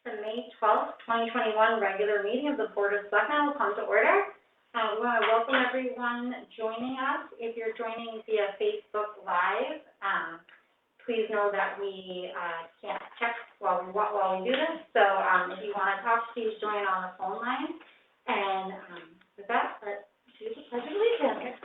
the May 12th, 2021 regular meeting of the Board of Selectmen will come to order. We want to welcome everyone joining us. If you're joining via Facebook Live, please know that we can't check while we do this. So if you want to talk, please join on the phone line. And with that, let's do the Pledge of Allegiance.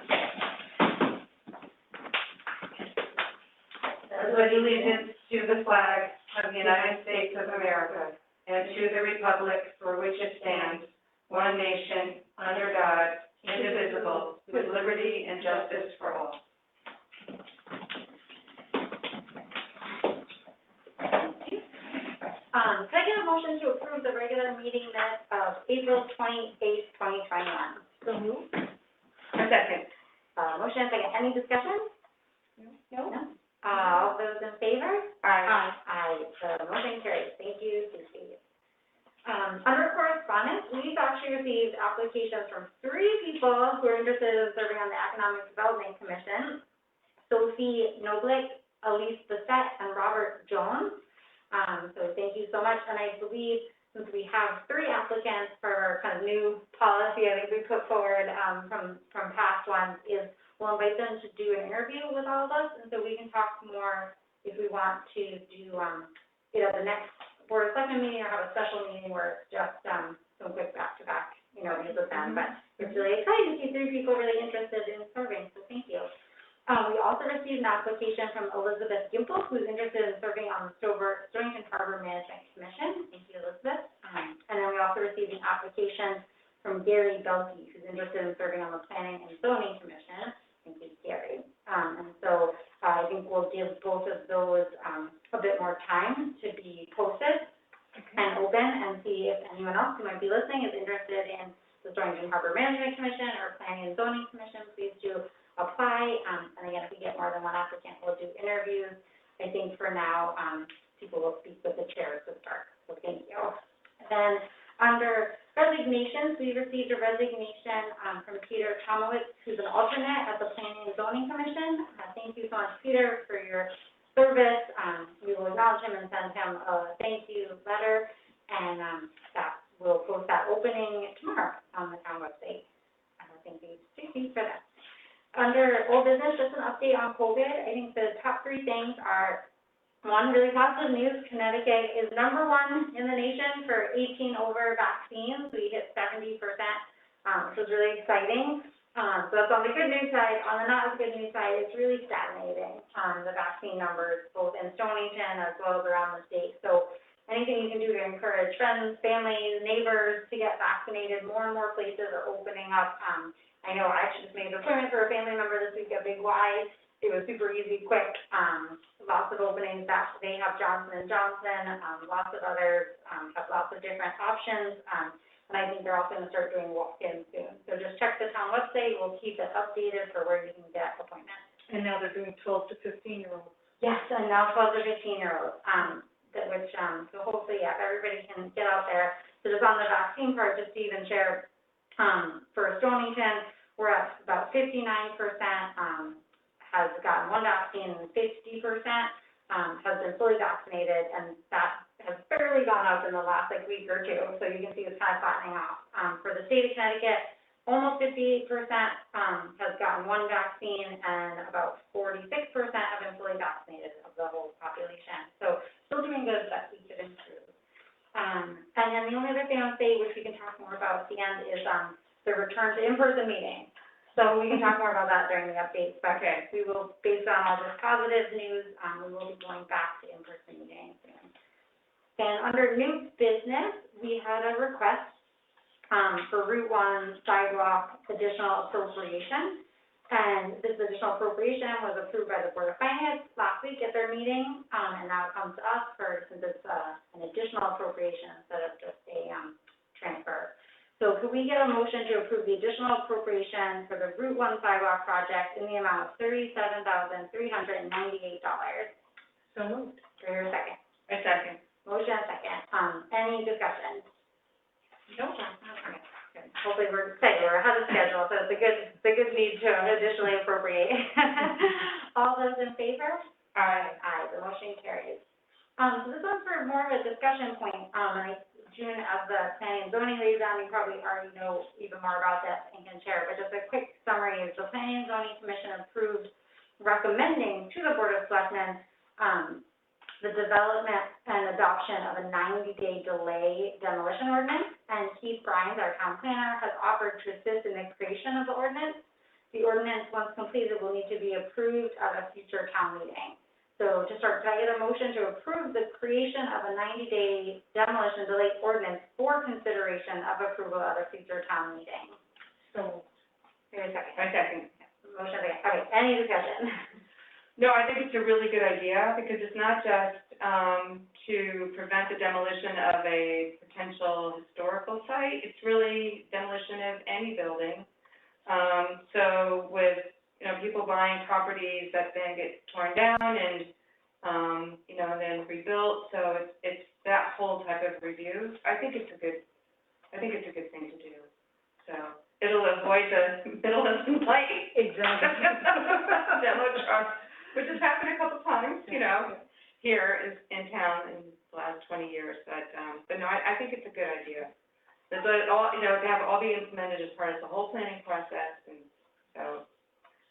I pledge allegiance to the flag of the United States of America and to the republic for which it stands, one nation, under God, indivisible, with liberty and justice for all. Can I get a motion to approve the regular meeting minutes of April 28th, 2021? So moved. A second. Motion and second. Any discussion? No? All those in favor? Aye. Aye. The motion carries. Thank you, Susie. Under correspondence, we've actually received applications from 3 people who are interested in serving on the Economic Development Commission: Sophie Noblick, Elise Bissett, and Robert Jones. So thank you so much. And I believe since we have 3 applicants for our kind of new policy, I think we put forward from past ones is we'll invite them to do an interview with all of us, and so we can talk more if we want to do, the next Board of Selectmen meeting or have a special meeting where it's just some quick back-to-back, interviews with them. But it's really exciting to see 3 people really interested in serving, so thank you. We also received an application from Elizabeth Gimple, who's interested in serving on the Stonington Harbor Management Commission. Thank you, Elizabeth. And then we also received an application from Gary Belkey, who's interested in serving on the Planning and Zoning Commission. Thank you, Gary. And so I think we'll give both of those a bit more time to be posted and open, and see if anyone else who might be listening is interested in the Stonington Harbor Management Commission or Planning and Zoning Commission. Please do apply. And again, if we get more than 1 applicant, we'll do interviews. I think for now, people will speak with the chairs to start. So thank you. And then under resignations, we received a resignation from Peter Tomowitz, who's an alternate at the Planning and Zoning Commission. Thank you so much, Peter, for your service. We will acknowledge him and send him a thank you letter, and that we'll post that opening tomorrow on the town website. Thank you, Tracy, for that. Under old business, just an update on COVID. I think the top 3 things are: 1, really positive news. Connecticut is #1 in the nation for 18 over vaccines. We hit 70%, which is really exciting. So that's on the good news side. On the not as good news side, it's really stagnating, the vaccine numbers, both in Stonington as well as around the state. So anything you can do to encourage friends, families, neighbors to get vaccinated. More and more places are opening up. I know I actually just made an appointment for a family member this week at Big Y. It was super easy, quick, lots of openings. They have Johnson & Johnson, lots of others have lots of different options, and I think they're also going to start doing walk-ins soon. So just check the town website. We'll keep it updated for where you can get appointments. And now they're doing 12 to 15-year-olds. Yes, and now 12 to 15-year-olds, so hopefully, yeah, everybody can get out there. So just on the vaccine part, just to even share, for Stonington, we're at about 59%, has gotten 1 vaccine, and 50% has been fully vaccinated, and that has barely gone up in the last week or 2, so you can see it's kind of flattening off. For the state of Connecticut, almost 58% has gotten 1 vaccine, and about 46% have been fully vaccinated of the whole population. So still doing good, but we could improve. And then the only other thing I'll say, which we can talk more about at the end, is the return to in-person meetings. So we can talk more about that during the updates. But we will, based on all this positive news, we will be going back to in-person meetings soon. And under new business, we had a request for Route 1 Sidewalk additional appropriation. And this additional appropriation was approved by the Board of Finance last week at their meeting, and now it comes to us since it's an additional appropriation instead of just a transfer. So could we get a motion to approve the additional appropriation for the Route 1 Sidewalk project in the amount of $37,398? So moved. For your second. A second. Motion and second. Any discussion? No. Okay. Hopefully we're ahead of schedule, so it's a good need to additionally appropriate. All those in favor? Aye. Aye, the motion carries. So this one's for more of a discussion point. June, as the planning and zoning liaison, you probably already know even more about this and can share, but just a quick summary is the Planning and Zoning Commission approved recommending to the Board of Selectmen, the development and adoption of a 90-day delay demolition ordinance, and Keith Bryans, our town planner, has offered to assist in the creation of the ordinance. The ordinance, once completed, will need to be approved at a future town meeting. So to start, can I get a motion to approve the creation of a 90-day demolition delay ordinance for consideration of approval at a future town meeting? So, Here's a second. I second. Motion, okay, any discussion? No, I think it's a really good idea, because it's not just, to prevent the demolition of a potential historical site, it's really demolition of any building. So with, people buying properties that then get torn down and, and then rebuilt, so it's that whole type of review. I think it's a good thing to do. So it'll avoid the middle of the night. Exactly. Demo truck, which has happened a couple times, here in town in the last 20 years, but no, I think it's a good idea. But all, to have it all be implemented as part of the whole planning process, and so.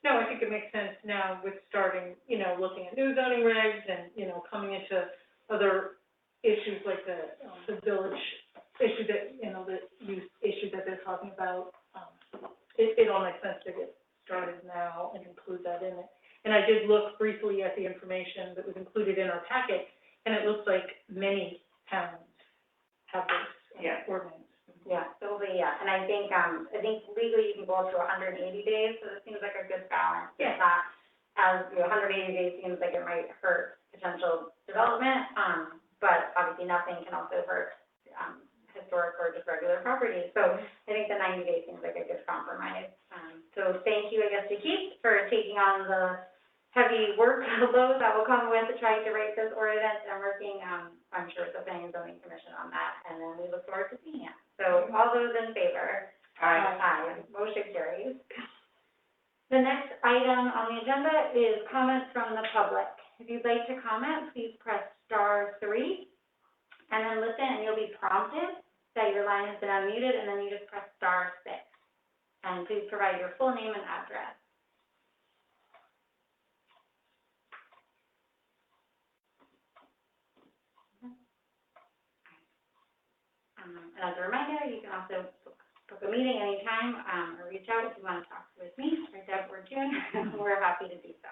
No, I think it makes sense now with starting, looking at new zoning regs and, coming into other issues like the village issue that, the use issue that they're talking about. It all makes sense to get started now and include that in it. And I did look briefly at the information that was included in our packet, and it looks like many towns have this ordinance. Yeah, totally, yeah, and I think legally you can go up to 180 days, so it seems like a good balance. Yeah. It's not, as, 180 days seems like it might hurt potential development, but obviously nothing can also hurt, historic or just regular properties. So I think the 90 days seems like a good compromise. So thank you, I guess, to Keith for taking on the heavy workload that will come with trying to write this ordinance and working, I'm sure, with the Planning and Zoning Commission on that, and then we look forward to seeing it. So all those in favor? Aye. Aye. Motion carries. The next item on the agenda is comments from the public. If you'd like to comment, please press *3, and then listen, and you'll be prompted that your line has been unmuted, and then you just press *6. And please provide your full name and address. And as a reminder, you can also book a meeting anytime, or reach out if you want to talk with me, or Deb or June. We're happy to do so.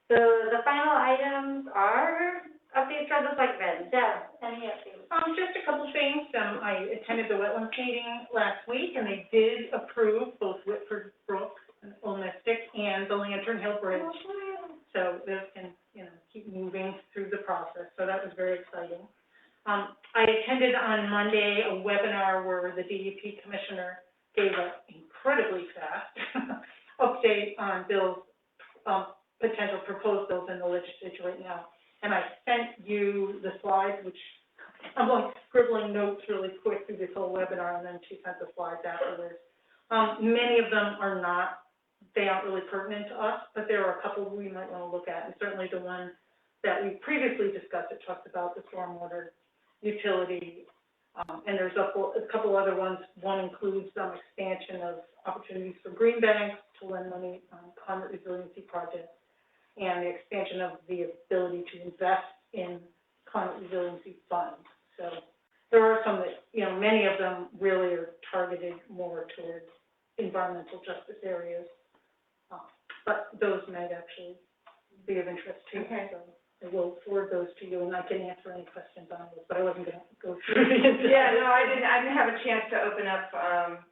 So the final items are updates from the Selectmen. Deb, any updates? Just a couple things. I attended the wetlands meeting last week, and they did approve both Whitford Brook and Old Mystic and the Lantern Hill Bridge. So those can, keep moving through the process. So that was very exciting. I attended on Monday a webinar where the DEP commissioner gave an incredibly fast update on bills, potential proposed bills in the legislature right now. And I sent you the slides, which I'm like scribbling notes really quick through this whole webinar, and then she sent the slides afterwards. Many of them are not, they aren't really pertinent to us, but there are a couple we might want to look at, and certainly the one that we previously discussed that talks about the stormwater utility, and there's a couple other ones. One includes some expansion of opportunities for green banks to lend money on climate resiliency projects, and the expansion of the ability to invest in climate resiliency funds. So there are some that, many of them really are targeted more towards environmental justice areas, but those might actually be of interest too. Okay. So I will forward those to you, and I can answer any questions on those, but I wasn't going to go through the entire. Yeah, no, I didn't have a chance to open up,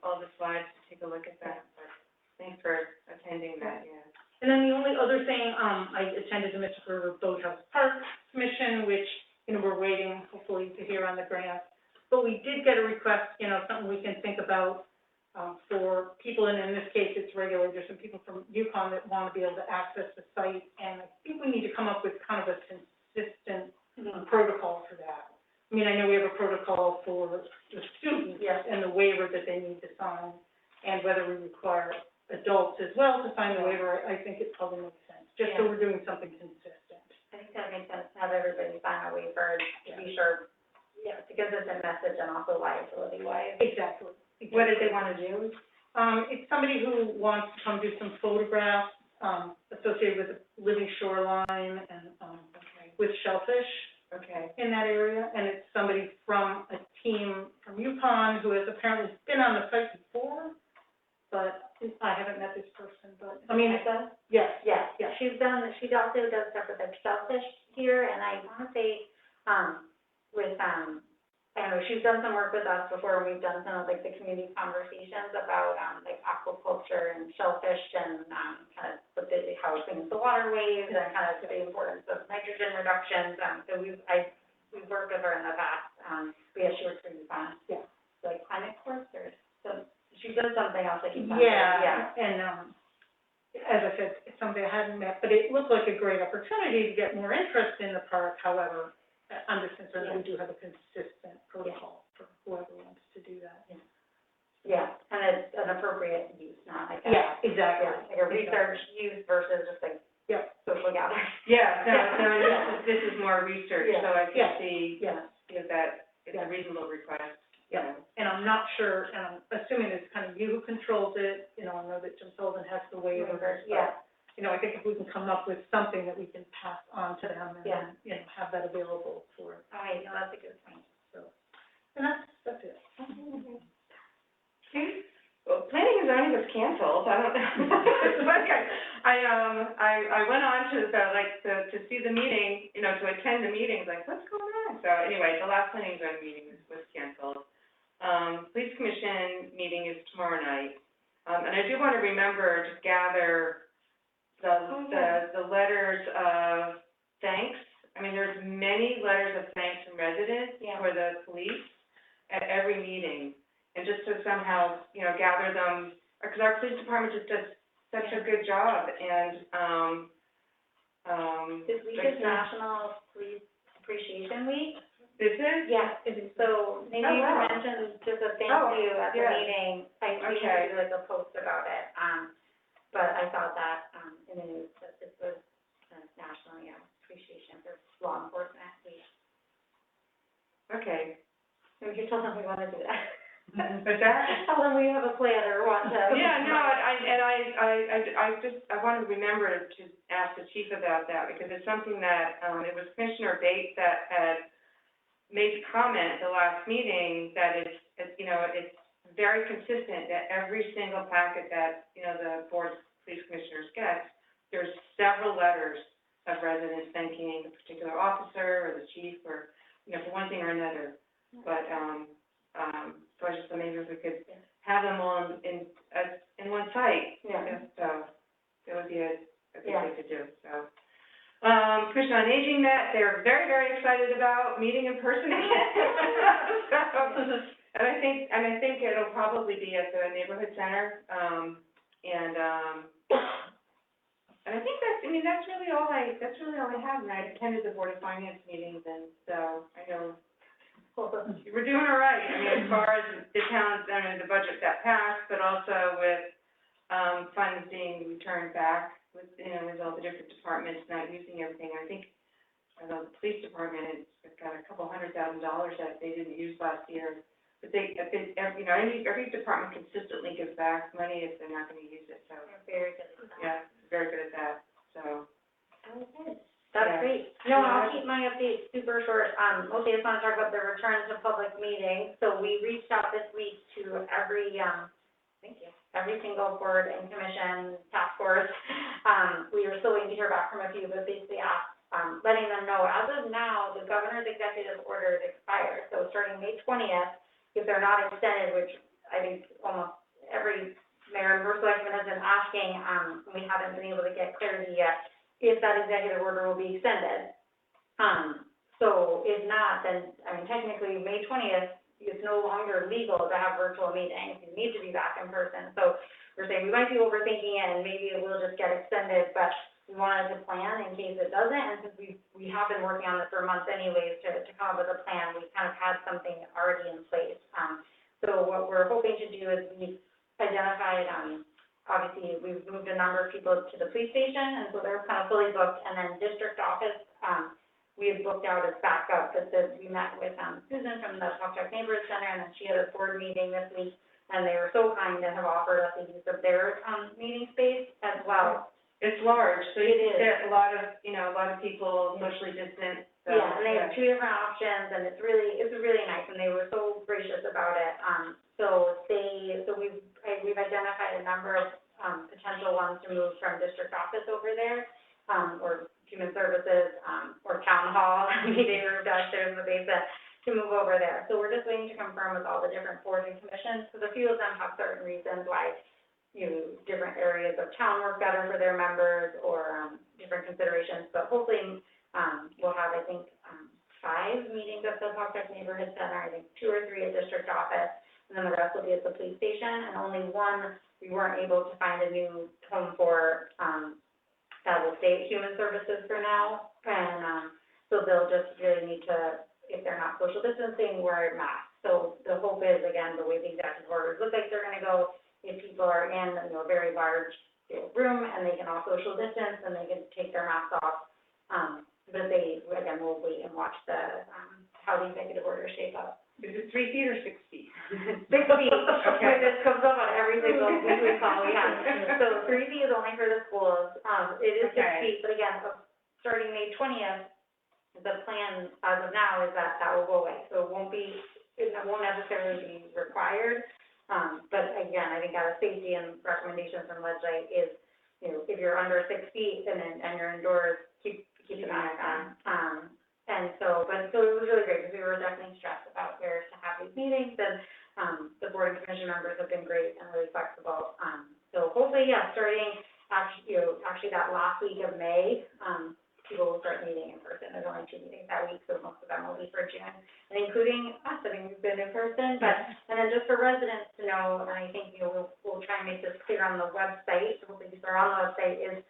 all the slides to take a look at that, but thanks for attending that, yeah. And then the only other thing, I attended the Mystic River Boathouse Park Commission, which, we're waiting hopefully to hear on the grant. But we did get a request, something we can think about, for people, and in this case, it's regulators and people from Yukon that want to be able to access the site. And I think we need to come up with kind of a consistent protocol for that. I mean, I know we have a protocol for the students and the waiver that they need to sign, and whether we require adults as well to sign the waiver. I think it probably makes sense, just so we're doing something consistent. I think that makes sense to have everybody sign a waiver to be sure, yeah, it's a consistent message and also liability-wise. Exactly. What did they wanna do? It's somebody who wants to come do some photographs, associated with the living shoreline and, with shellfish. Okay. In that area, and it's somebody from a team from Yukon who has apparently been on the site before, but I haven't met this person, but, I mean, yes, Yes, yes. she also does stuff with like shellfish here, and I wanna say, with, I don't know, she's done some work with us before, and we've done some of like the community conversations about, like aquaculture and shellfish and, kind of how it cleans the waterways and kind of the importance of nitrogen reductions, so we've worked with her in the past, she works for Yukon. Yeah. Like climate course or, so, she does something else like Yukon. Yeah, and, as I said, it's somebody I hadn't met, but it looked like a great opportunity to get more interest in the park. However, I'm just concerned that we do have a consistent protocol for whoever wants to do that. Yeah, and it's an appropriate use, not like a. Yeah, exactly. Yeah, like a research use versus just like Yeah. social gathering. Yeah, no, this is more research, so I Yeah. can see Yes. if that is Yeah. a reasonable request. Yeah, and I'm not sure, and I'm assuming it's kind of you who controls it, I know that Jim Sullivan has the waiver. Yeah. I think if we can come up with something that we can pass on to them and, Yeah. Have that available for, All right, no, that's a good point. so, and that's it. Okay. Well, planning and zoning was canceled, I don't know. Okay. I went on to see the meeting, to attend the meetings, like, what's going on? So anyway, the last planning and zoning meeting was canceled. Police commission meeting is tomorrow night. And I do want to remember to gather the letters of thanks. I mean, there's many letters of thanks from residents for the police at every meeting. And just to somehow, gather them, because our police department just does such a good job, and, This week is National Police Appreciation Week. This is? Yes, so maybe you can mention just a thank you at the meeting. We can do like a post about it, but I thought that, in the news, that this was National, Appreciation for Law Enforcement Week. Okay. So we could tell them we want to do that. But that? Tell them we have a plan or want to. Yeah, no, I want to remember to ask the chief about that, because it's something that, it was Commissioner Bates that had made the comment at the last meeting that it's very consistent that every single packet that, the Board of Police Commissioners gets, there's several letters of residents thanking a particular officer or the chief or, for one thing or another. But, so I just thought maybe if we could have them all in one site. Yeah. So it would be a good thing to do, so. Commission on Aging met, they're very, very excited about meeting in person again. So, and I think it'll probably be at the neighborhood center, and I think that's really all I have, and I attended the Board of Finance meetings, and so I know we're doing all right. As far as the towns, the budget that passed, but also with, funds being returned back with, with all the different departments not using everything. I think, the police department has got $200,000 that they didn't use last year. But every department consistently gives back money if they're not gonna use it, so. They're very good at that. Yeah, very good at that, so. Okay. That's great. No, I'll keep my updates super short. Mostly I just want to talk about the return to public meetings. So we reached out this week to every single board and commission, task force. We were still waiting to hear back from a few, but basically asked, letting them know, as of now, the governor's executive order is expired. So starting May 20th, if they're not extended, which I think almost every mayor and first selectman has been asking, we haven't been able to get clarity yet, if that executive order will be extended. So if not, then, technically, May 20th, it's no longer legal to have virtual meetings. You need to be back in person. So we're saying we might be overthinking it, and maybe it will just get extended, but we wanted to plan in case it doesn't, and since we have been working on this for months anyways to come up with a plan, we kind of had something already in place. So what we're hoping to do is we identified, obviously, we've moved a number of people to the police station, and so they're kind of fully booked, and then district office we had booked out as backup, but we met with, Susan from the Pawtucket Neighborhood Center, and then she had a board meeting this week, and they were so kind and have offered us the use of their, meeting space as well. It's large, so you It can is. fit a lot of people socially distant, so. Yeah, and they have 2 different options, and it's really nice, and they were so gracious about it. So we've identified a number of, potential ones to move from district office over there, or human services, or town hall, meeting room downstairs in the basement, to move over there. So we're just waiting to confirm with all the different boards and commissions, because a few of them have certain reasons why, different areas of town work better for their members, or, different considerations. But hopefully, we'll have, I think, 5 meetings at the Pawtucket Neighborhood Center, I think 2 or 3 at district office, and then the rest will be at the police station, and only one, we weren't able to find a new home for, that will stay at human services for now, and, so they'll just really need to, if they're not social distancing, wear masks. So the hope is, again, the way the executive orders look like they're gonna go, if people are in, a very large, room, and they can all social distance, and they can take their masks off, but again, we'll wait and watch how the executive orders shape up. Is it 3 feet or 6 feet? 6 feet, okay, this comes up on every single weekly call we have. So 3 feet is only for the schools, it is 6 feet, but again, starting May 20th, the plan as of now is that will go away, so it won't necessarily be required, but again, I think out of safety and recommendations from legislate is, if you're under 6 feet and you're indoors, keep an eye on. So it was really great, because we were definitely stressed about where to have these meetings, and, the board and commission members have been great and really flexible. So hopefully, starting actually that last week of May, people will start meeting in person. There's only 2 meetings that week, so most of them will be for June, and including us, I mean, we've been in person, and then just for residents to know, and I think, we'll try and make this clear on the website, so hopefully these are on the website, is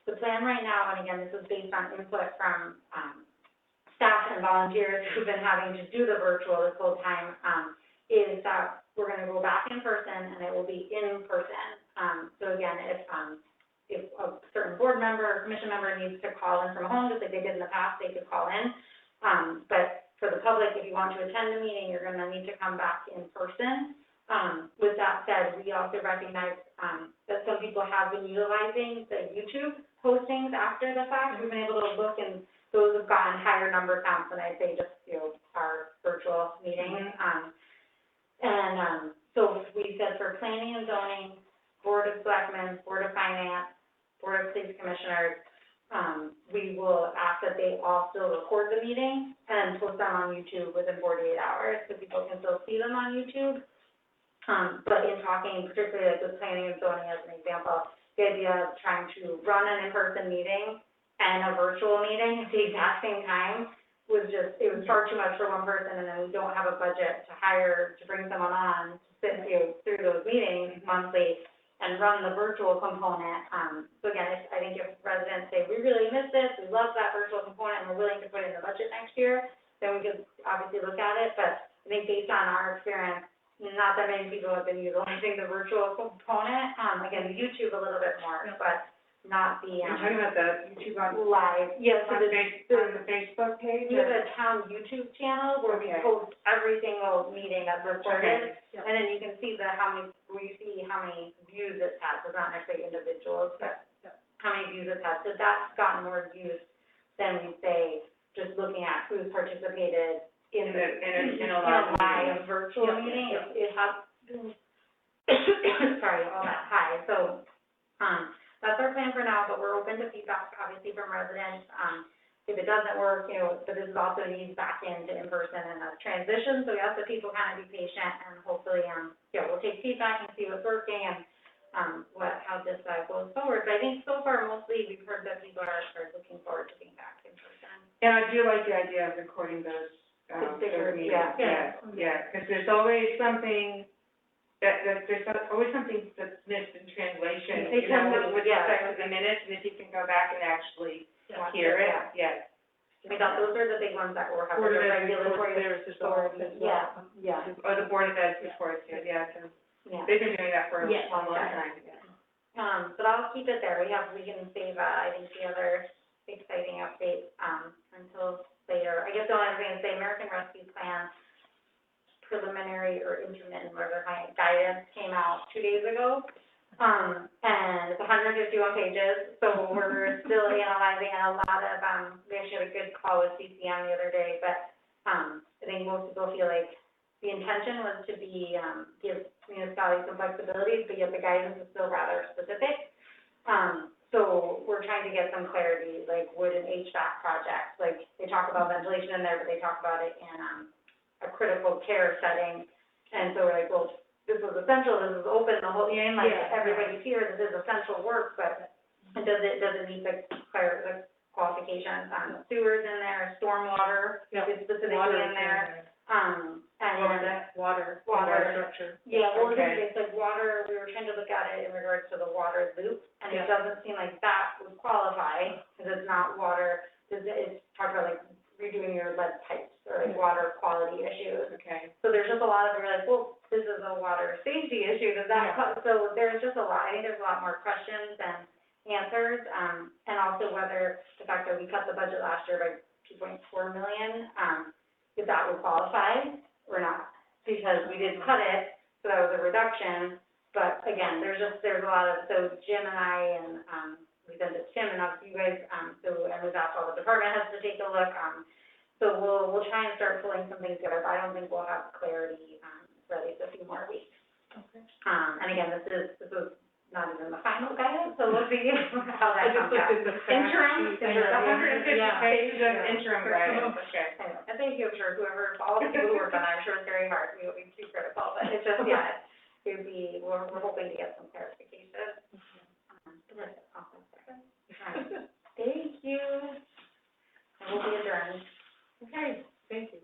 the plan right now, and again, this is based on input from, staff and volunteers who've been having to do the virtual this whole time, is that we're gonna go back in person, and it will be in person. So again, if a certain board member or commission member needs to call in from home, just like they did in the past, they could call in. But for the public, if you want to attend the meeting, you're gonna need to come back in person. With that said, we also recognize, that some people have been utilizing the YouTube postings after the fact. We've been able to look, and those have gotten higher number counts than I'd say just, our virtual meetings. So we said for planning and zoning, Board of Selectmen, Board of Finance, Board of Police Commissioners, we will ask that they all still record the meeting and post them on YouTube within 48 hours, so people can still see them on YouTube. But in talking, particularly like with planning and zoning as an example, the idea of trying to run an in-person meeting and a virtual meeting at the exact same time was it was far too much for one person, and then we don't have a budget to bring someone on to sit through those meetings monthly and run the virtual component. So again, I think if residents say, we really miss this, we love that virtual component, and we're willing to put it in the budget next year, then we could obviously look at it. But I think based on our experience, not that many people have been utilizing the virtual component. Again, the YouTube a little bit more, but not the, You're talking about the YouTube on live. Yes, so on the Facebook page? We have a town YouTube channel where we post every single meeting that's recorded, and then you can see how many views it has. It's not necessarily individuals, but how many views it has. So that's gotten more views than we say just looking at who's participated in a live virtual meeting. It has been, sorry, all that high. So, that's our plan for now, but we're open to feedback, obviously, from residents. If it doesn't work, but this is also needs back into in-person and a transition, so we ask that people kind of be patient, and hopefully, we'll take feedback and see what's working and, how this goes forward. But I think so far, mostly, we've heard that people are looking forward to being back in person. Yeah, I do like the idea of recording those meetings. Yeah, because there's always something there's always something that's missed in translation, with respect to the minutes, and if you can go back and actually hear it, I thought those are the big ones that were having the regulatory authority. Or the Board of Ed reports, they've been doing that for a long time. But I'll keep it there. We can save, I think the other exciting updates, until later. I guess the only other thing to say, American Rescue Plan preliminary or intermittent, whatever kind of guidance came out 2 days ago. And it's 151 pages, so we're still analyzing, and a lot of, we actually had a good call with CCM the other day, but, I think most people feel like the intention was to be, give municipalities some flexibility, but yet the guidance is still rather specific. So we're trying to get some clarity, like would an HVAC project, like they talk about ventilation in there, but they talk about it in, a critical care setting. And so we're like, well, this was essential, this is open, the whole, like, everybody's here, this is essential work, but does it meet the qualifications on sewers in there, stormwater, is specifically in there. And Water Water. structure. Yeah, well, Okay. it's like water, we were trying to look at it in regards to the water loop, and it doesn't seem like that would qualify, because it's not water, because it's talking about like redoing your lead pipes, or like water quality issues. Okay. So there's just a lot of, we're like, well, this is a water safety issue, does that, so there's just a lot, I think there's a lot more questions than answers, and also whether the fact that we cut the budget last year by 2.4 million, if that would qualify or not, because we did cut it, so that was a reduction, but again, there's a lot of, so Jim and I, and, we sent it to Tim, and obviously you guys, and we've asked all the department heads to take a look, so we'll try and start pulling some things together, but I don't think we'll have clarity, for at least a few more weeks. Okay. And again, this was not even the final guidance, so we'll see how that comes out. Interim, There's 150 pages of interim guidance, okay. Anyway, and thank you for whoever, all the people who worked on it, I'm sure it's very hard, we would be too critical, but it's just, it would be, we're hoping to get some clarification. That's awesome. All right. Thank you. I will be adjourned. Okay, thank you.